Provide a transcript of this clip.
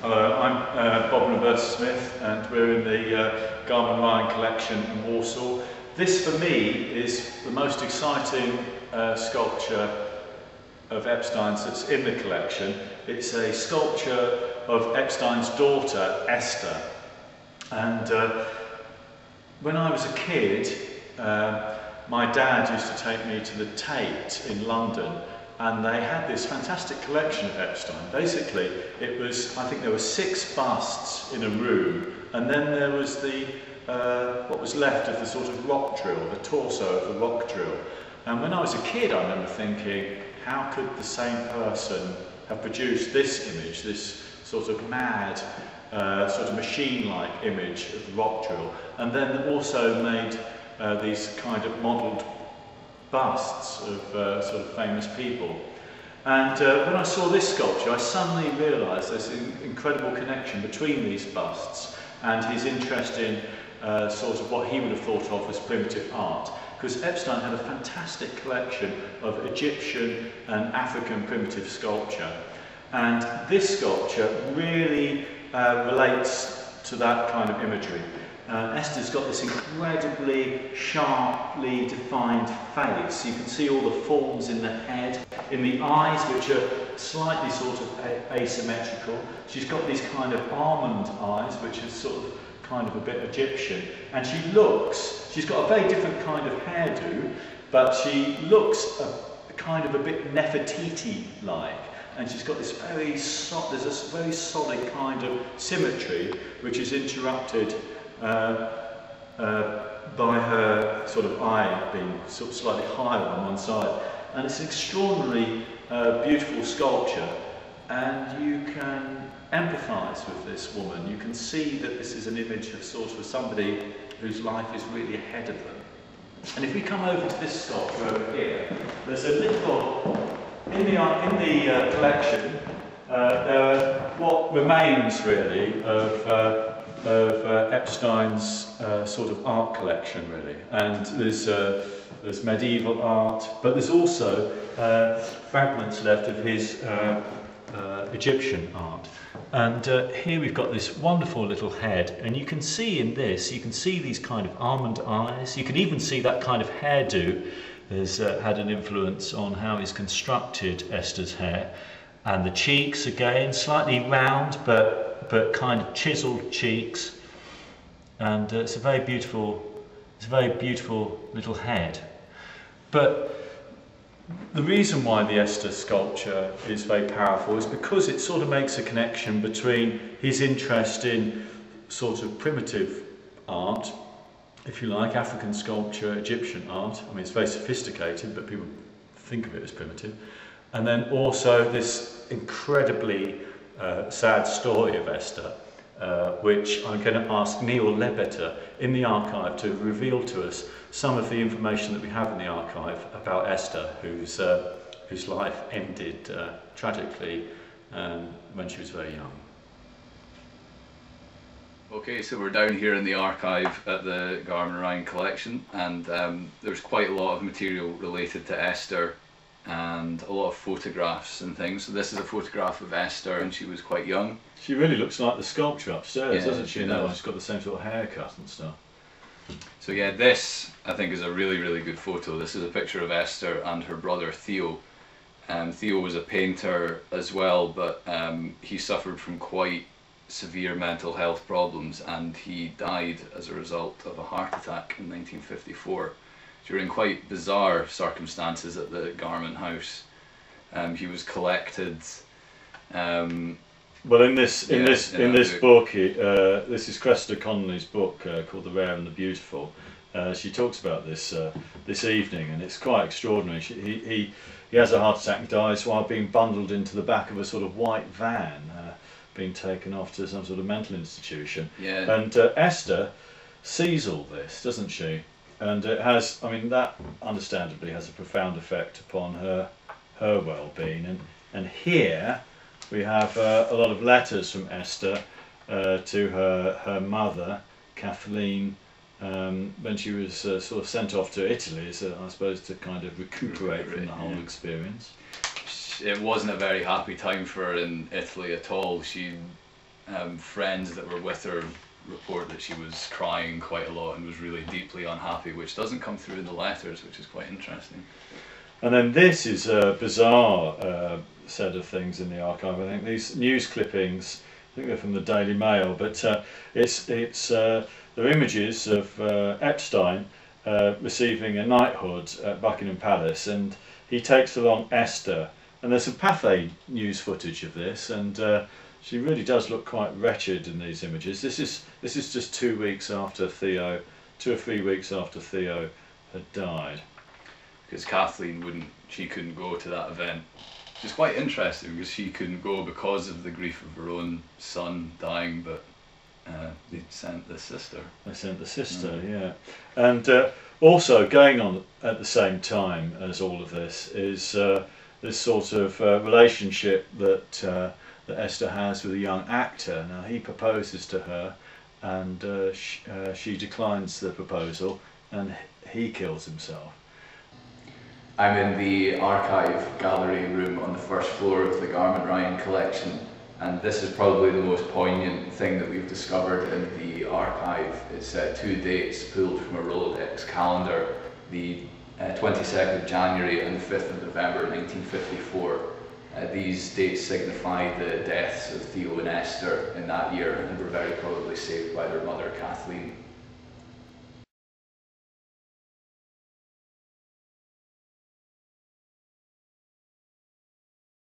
Hello, I'm Bob and Roberta Smith, and we're in the Garman Ryan collection in Walsall. This, for me, is the most exciting sculpture of Epstein's that's in the collection. It's a sculpture of Epstein's daughter, Esther. And when I was a kid, my dad used to take me to the Tate in London, and they had this fantastic collection of Epstein. Basically, it was, I think there were 6 busts in a room, and then there was the, what was left of the sort of rock drill, the torso of the rock drill. And when I was a kid, I remember thinking, how could the same person have produced this image, this sort of mad, sort of machine-like image of the rock drill, and then also made these kind of modelled busts of sort of famous people. And when I saw this sculpture, I suddenly realised there's an incredible connection between these busts and his interest in sort of what he would have thought of as primitive art. Because Epstein had a fantastic collection of Egyptian and African primitive sculpture. And this sculpture really relates to that kind of imagery. Esther's got this incredibly sharply defined face. You can see all the forms in the head, in the eyes, which are slightly sort of asymmetrical. She's got these kind of almond eyes, which is sort of kind of a bit Egyptian. And she's got a very different kind of hairdo, but she looks kind of a bit Nefertiti-like. And she's got this very there's a very solid kind of symmetry, which is interrupted by her sort of eye being sort of slightly higher on one side. And it's an extraordinarily beautiful sculpture, and you can empathise with this woman. You can see that this is an image of sort of somebody whose life is really ahead of them. And if we come over to this sculpture over here, there's a little, in the collection, there are what remains really of Epstein's sort of art collection, really. And there's medieval art, but there's also fragments left of his Egyptian art. And here we've got this wonderful little head, and you can see in this, you can see these kind of almond eyes. You can even see that kind of hairdo has had an influence on how he's constructed Esther's hair. And the cheeks, again, slightly round, but kind of chiselled cheeks. And it's a very beautiful little head. But the reason why the Esther sculpture is very powerful is because it sort of makes a connection between his interest in sort of primitive art, if you like, African sculpture, Egyptian art. I mean, it's very sophisticated, but people think of it as primitive. And then also this incredibly sad story of Esther, which I'm going to ask Neil Lebeter in the archive to reveal to us some of the information that we have in the archive about Esther, whose life ended tragically when she was very young. Okay, so we're down here in the archive at the Garman Ryan collection, and there's quite a lot of material related to Esther and a lot of photographs and things. So this is a photograph of Esther when she was quite young. She really looks like the sculpture upstairs, Yeah, doesn't she? she No, does. she's got the same sort of haircut and stuff. So yeah, this I think is a really good photo. This is a picture of Esther and her brother Theo. Theo was a painter as well, but he suffered from quite severe mental health problems, and he died as a result of a heart attack in 1954 during quite bizarre circumstances at the Garment House. He was collected. Well, in this book, this is Cressida Connolly's book called The Rare and the Beautiful. She talks about this this evening, and it's quite extraordinary. He has a heart attack and dies while being bundled into the back of a sort of white van, being taken off to some sort of mental institution. Yeah. And Esther sees all this, doesn't she? And it has, I mean, that understandably has a profound effect upon her well-being. And here we have a lot of letters from Esther to her mother, Kathleen, when she was sort of sent off to Italy, so I suppose to kind of recuperate from the whole experience. It wasn't a very happy time for her in Italy at all. She friends that were with her report that she was crying quite a lot and was really deeply unhappy, which doesn't come through in the letters, which is quite interesting. And then this is a bizarre set of things in the archive. I think these news clippings, I think they're from the Daily Mail, but they're images of Epstein receiving a knighthood at Buckingham Palace, and he takes along Esther. And there's some Pathé news footage of this, and she really does look quite wretched in these images. This is just 2 weeks after Theo, 2 or 3 weeks after Theo had died. Because Kathleen couldn't go to that event. Which is quite interesting, because she couldn't go because of the grief of her own son dying, but they sent the sister. They sent the sister, yeah. And also going on at the same time as all of this is this sort of relationship that Esther has with a young actor. Now he proposes to her, and she declines the proposal, and he kills himself. I'm in the archive gallery room on the first floor of the Garment Ryan collection, and this is probably the most poignant thing that we've discovered in the archive. It's 2 dates pulled from a Rolodex calendar, the 22nd of January and the 5th of November 1954. These dates signify the deaths of Theo and Esther in that year, and were very probably saved by their mother Kathleen.